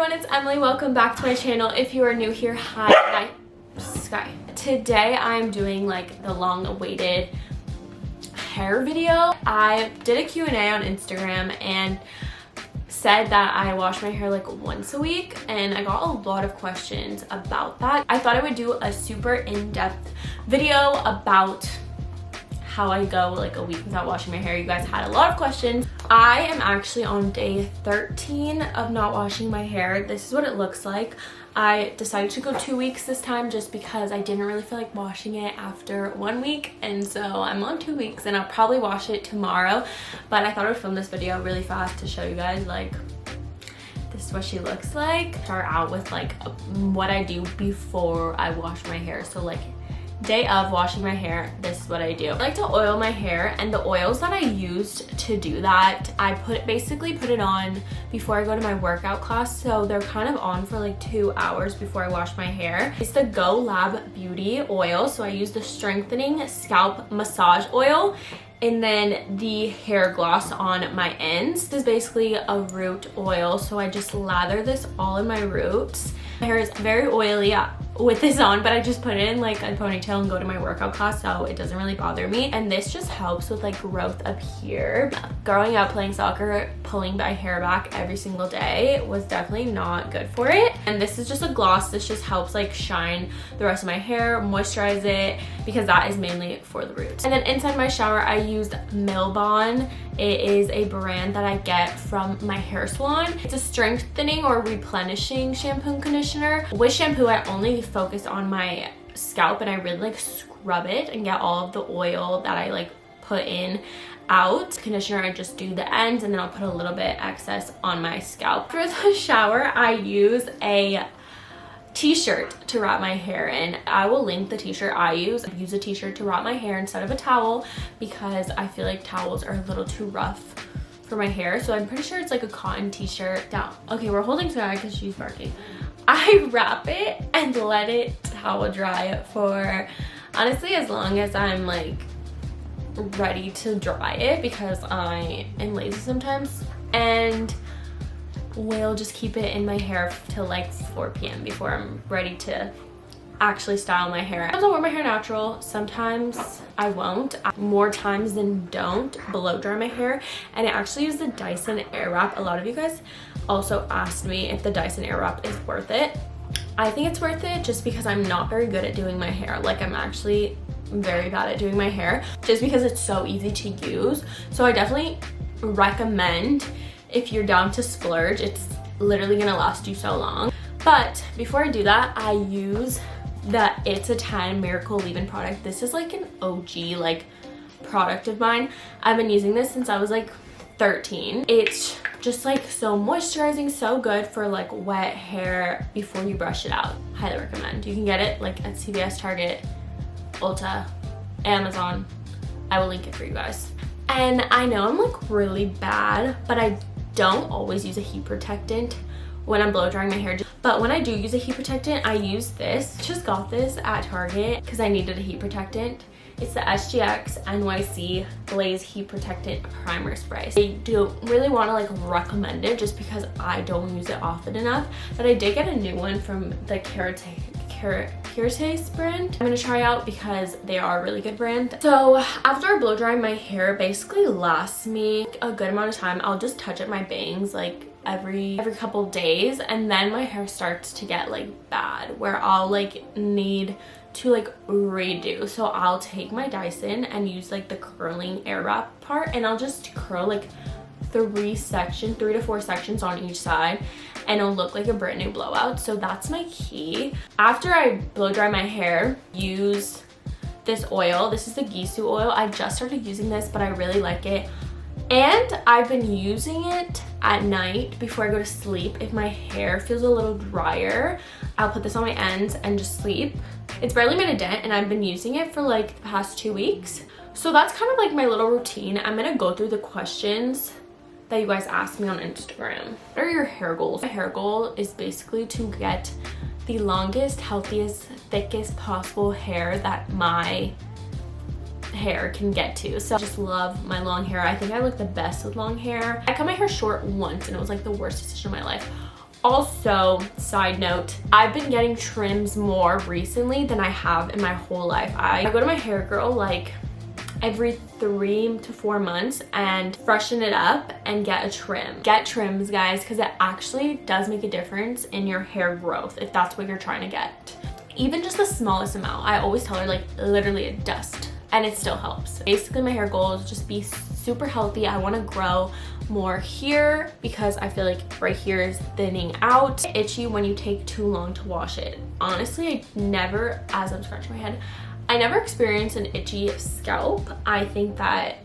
everyone, it's Emily. Welcome back to my channel. If you are new here, hi, Sky. Today I'm doing like the long-awaited hair video. I did a Q&A on Instagram and said that I wash my hair like once a week, and I got a lot of questions about that. I thought I would do a super in-depth video about how I go like a week without washing my hair. You guys had a lot of questions. I am actually on day 13 of not washing my hair. This is what it looks like. I decided to go 2 weeks this time just because I didn't really feel like washing it after 1 week, and so I'm on 2 weeks and I'll probably wash it tomorrow. But I thought I would film this video really fast to show you guys like this is what she looks like. Start out with like what I do before I wash my hair. So like day of washing my hair, this is what I do. I like to oil my hair, and the oils that I used to do that, I basically put it on before I go to my workout class, so they're kind of on for like 2 hours before I wash my hair. It's the Go Lab Beauty oil, so I use the strengthening scalp massage oil and then the hair gloss on my ends. This is basically a root oil, so I just lather this all in my roots. My hair is very oily with this on, but I just put it in like a ponytail and go to my workout class, so it doesn't really bother me. And this just helps with like growth up here. Growing up playing soccer, pulling my hair back every single day was definitely not good for it. And this is just a gloss. This just helps like shine the rest of my hair, moisturize it, because that is mainly for the roots. And then inside my shower, I used Milbon. It is a brand that I get from my hair salon. It's a strengthening or replenishing shampoo and conditioner. With shampoo, I only focus on my scalp and I really like scrub it and get all of the oil that I like put in out. Conditioner, I just do the ends and then I'll put a little bit excess on my scalp. For the shower, I use a t-shirt to wrap my hair in. I will link the t-shirt I use. I use a t-shirt to wrap my hair instead of a towel because I feel like towels are a little too rough for my hair. So I'm pretty sure it's like a cotton t-shirt down. Okay, we're holding Sky because she's barking. I wrap it and let it towel dry for honestly as long as I'm like ready to dry it, because I am lazy sometimes and will just keep it in my hair till like 4 p.m. before I'm ready to actually style my hair. Sometimes I'll wear my hair natural, sometimes I won't. More times than don't blow dry my hair, and I actually use the Dyson Airwrap. A lot of you guys also asked me if the Dyson Airwrap is worth it. I think it's worth it just because I'm not very good at doing my hair. Like I'm actually very bad at doing my hair just because it's so easy to use. So I definitely recommend if you're down to splurge. It's literally gonna last you so long. But before I do that, I use the It's a 10 Miracle Leave-In product. This is like an OG like product of mine. I've been using this since I was like 13. It's just like so moisturizing, so good for like wet hair before you brush it out. Highly recommend. You can get it like at CVS, Target, Ulta, Amazon. I will link it for you guys. And I know I'm like really bad, but I don't always use a heat protectant when I'm blow drying my hair. But when I do use a heat protectant, I use this. Just got this at Target because I needed a heat protectant. It's the SGX NYC Glaze Heat Protectant Primer Spray. I don't really want to like recommend it just because I don't use it often enough, but I did get a new one from the Hairstyles brand. I'm gonna try out because they are a really good brand. So after I blow dry, my hair basically lasts me a good amount of time. I'll just touch up my bangs like every couple days, and then my hair starts to get like bad where I'll like need to like redo. So I'll take my Dyson and use like the curling air wrap part, and I'll just curl like 3 to 4 sections on each side, and it'll look like a brand new blowout. So that's my key. After I blow dry my hair, use this oil. This is the Gisu oil. I just started using this, but I really like it. And I've been using it at night before I go to sleep. If my hair feels a little drier, I'll put this on my ends and just sleep. It's barely made a dent, and I've been using it for like the past 2 weeks. So that's kind of like my little routine. I'm gonna go through the questions that you guys asked me on Instagram. What are your hair goals? My hair goal is basically to get the longest, healthiest, thickest possible hair that my hair can get to. So I just love my long hair. I think I look the best with long hair. I cut my hair short once and it was like the worst decision of my life. Also, side note, I've been getting trims more recently than I have in my whole life. I go to my hair girl like every 3 to 4 months and freshen it up and get a trim. Get trims, guys, because it actually does make a difference in your hair growth if that's what you're trying to get. Even just the smallest amount. I always tell her like literally a dust, and it still helps. Basically, my hair goal is just be super healthy. I want to grow more here because I feel like right here is thinning out. Itchy when you take too long to wash it. Honestly, I never, as I'm scratching my head, I never experienced an itchy scalp. I think that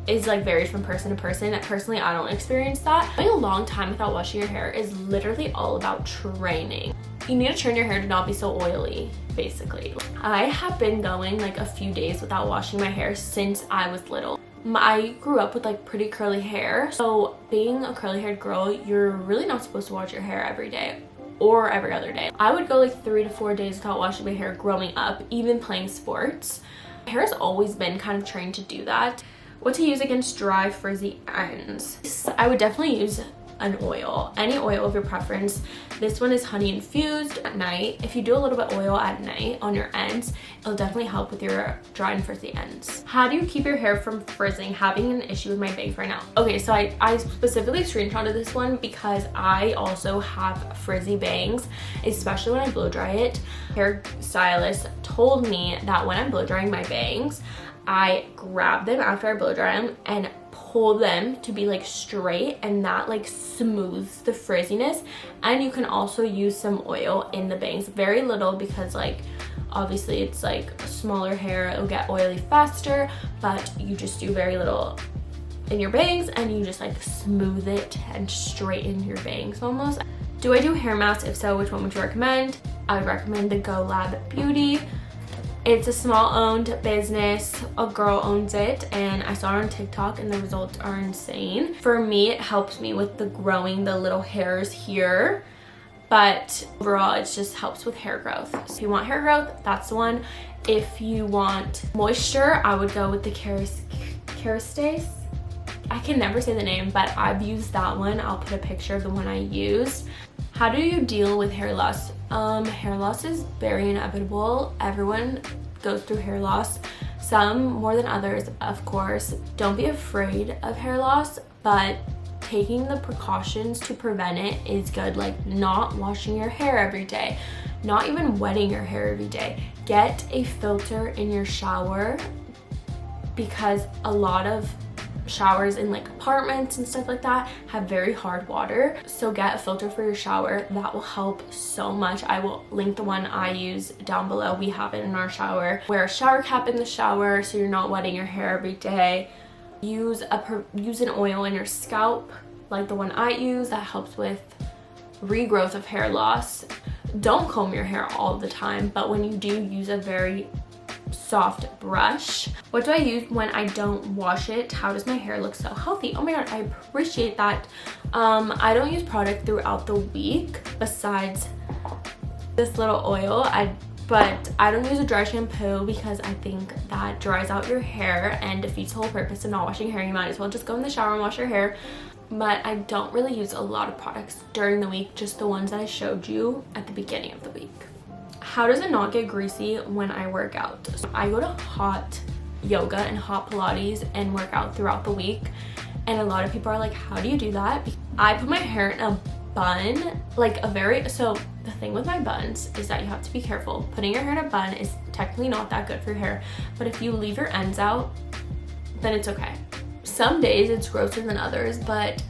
is like varies from person to person. Personally, I don't experience that. Going a long time without washing your hair is literally all about training. You need to train your hair to not be so oily, basically. I have been going like a few days without washing my hair since I was little. I grew up with like pretty curly hair, so being a curly haired girl, you're really not supposed to wash your hair every day or every other day. I would go like 3 to 4 days without washing my hair growing up, even playing sports. My hair has always been kind of trained to do that. What to use against dry, frizzy ends? I would definitely use an oil, any oil of your preference. This one is honey infused at night. If you do a little bit oil at night on your ends, it'll definitely help with your dry and frizzy ends. How do you keep your hair from frizzing? Having an issue with my bangs right now. Okay, so I specifically screenshotted this one because I also have frizzy bangs, especially when I blow dry it. Hairstylist told me that when I'm blow drying my bangs, I grab them after I blow dry them and pull them to be like straight, and that like smooths the frizziness. And you can also use some oil in the bangs, very little, because like obviously it's like smaller hair, it'll get oily faster, but you just do very little in your bangs and you just like smooth it and straighten your bangs almost. Do I do hair masks? If so, which one would you recommend? I would recommend the Go Lab Beauty. It's a small owned business, a girl owns it, and I saw her on TikTok and the results are insane. For me, it helps me with the growing the little hairs here, but overall it just helps with hair growth. So if you want hair growth, that's the one. If you want moisture, I would go with the Hairstyles. I can never say the name, but I've used that one. I'll put a picture of the one I used. How do you deal with hair loss? Hair loss is very inevitable. Everyone goes through hair loss, some more than others, of course. Don't be afraid of hair loss, but taking the precautions to prevent it is good. Like not washing your hair every day, not even wetting your hair every day. Get a filter in your shower, because a lot of showers in like apartments and stuff like that have very hard water. So get a filter for your shower. That will help so much. I will link the one I use down below. We have it in our shower. Wear a shower cap in the shower so you're not wetting your hair every day. Use an oil in your scalp like the one I use. That helps with regrowth of hair loss. Don't comb your hair all the time, but when you do, use a very soft brush. What do I use when I don't wash it? How does my hair look so healthy? Oh my god, I appreciate that. I don't use product throughout the week besides this little oil. But I don't use a dry shampoo because I think that dries out your hair and defeats the whole purpose of not washing your hair. You might as well just go in the shower and wash your hair. But I don't really use a lot of products during the week, just the ones that I showed you at the beginning of the week. How does it not get greasy when I work out? So I go to hot yoga and hot Pilates and work out throughout the week, and a lot of people are like, how do you do that? I put my hair in a bun, so the thing with my buns is that you have to be careful. Putting your hair in a bun is technically not that good for your hair, but if you leave your ends out, then it's okay. Some days it's grosser than others, but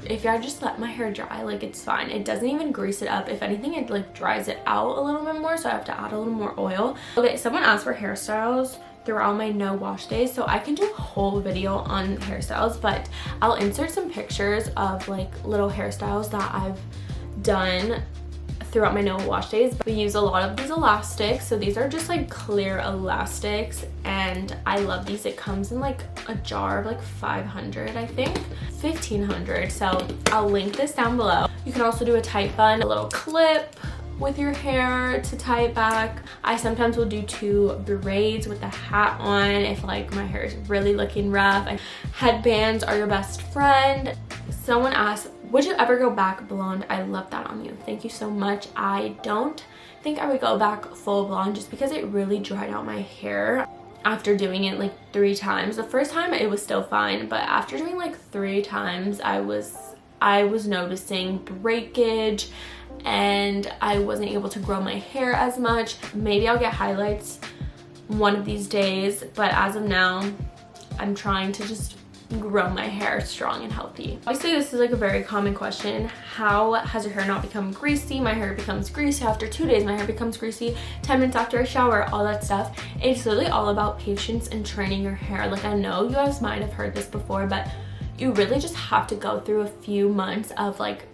if I just let my hair dry, like it's fine. It doesn't even grease it up. If anything, it like dries it out a little bit more, so I have to add a little more oil. Okay, someone asked for hairstyles throughout my no wash days, so I can do a whole video on hairstyles, but I'll insert some pictures of like little hairstyles that I've done throughout my no wash days. We use a lot of these elastics, so these are just like clear elastics, and I love these. It comes in like a jar of like 500, I think 1500, so I'll link this down below. You can also do a tight bun, a little clip with your hair to tie it back. I sometimes will do 2 braids with a hat on if like my hair is really looking rough. Headbands are your best friend. Someone asked, Would you ever go back blonde? I love that on you. Thank you so much. I don't think I would go back full blonde just because it really dried out my hair after doing it like 3 times. The first time it was still fine, but after doing like 3 times, I was noticing breakage and I wasn't able to grow my hair as much. Maybe I'll get highlights one of these days, but as of now, I'm trying to just grow my hair strong and healthy. Obviously, this is like a very common question. How has your hair not become greasy? My hair becomes greasy after 2 days. My hair becomes greasy 10 minutes after I shower, all that stuff. It's literally all about patience and training your hair. Like, I know you guys might have heard this before, but you really just have to go through a few months of like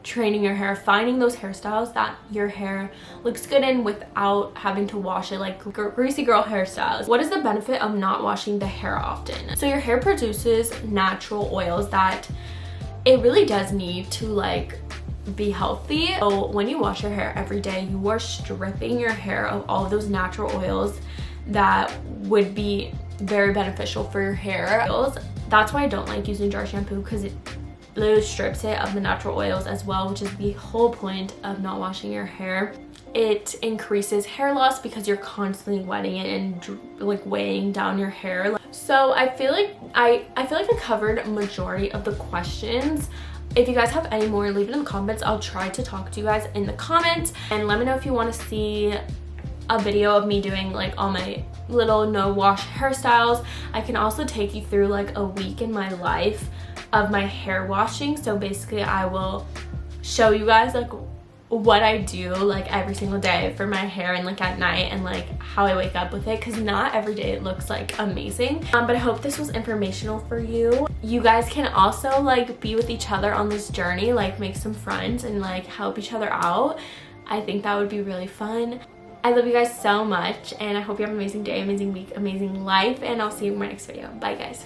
training your hair, finding those hairstyles that your hair looks good in without having to wash it, like greasy girl hairstyles. What is the benefit of not washing the hair often? So your hair produces natural oils that it really does need to like be healthy. So when you wash your hair every day, you are stripping your hair of all of those natural oils that would be very beneficial for your hair. That's why I don't like using dry shampoo, because it literally strips it of the natural oils as well, which is the whole point of not washing your hair. It increases hair loss because you're constantly wetting it and like weighing down your hair. So I feel like I covered a majority of the questions. If you guys have any more, leave it in the comments. I'll try to talk to you guys in the comments, and let me know if you want to see a video of me doing like all my little no wash hairstyles. I can also take you through like a week in my life of my hair washing. So basically I will show you guys like what I do like every single day for my hair and like at night, and like how I wake up with it, because not every day it looks like amazing. But I hope this was informational for you. You guys can also like be with each other on this journey, like make some friends and like help each other out. I think that would be really fun. I love you guys so much, and I hope you have an amazing day, amazing week, amazing life, and I'll see you in my next video. Bye guys.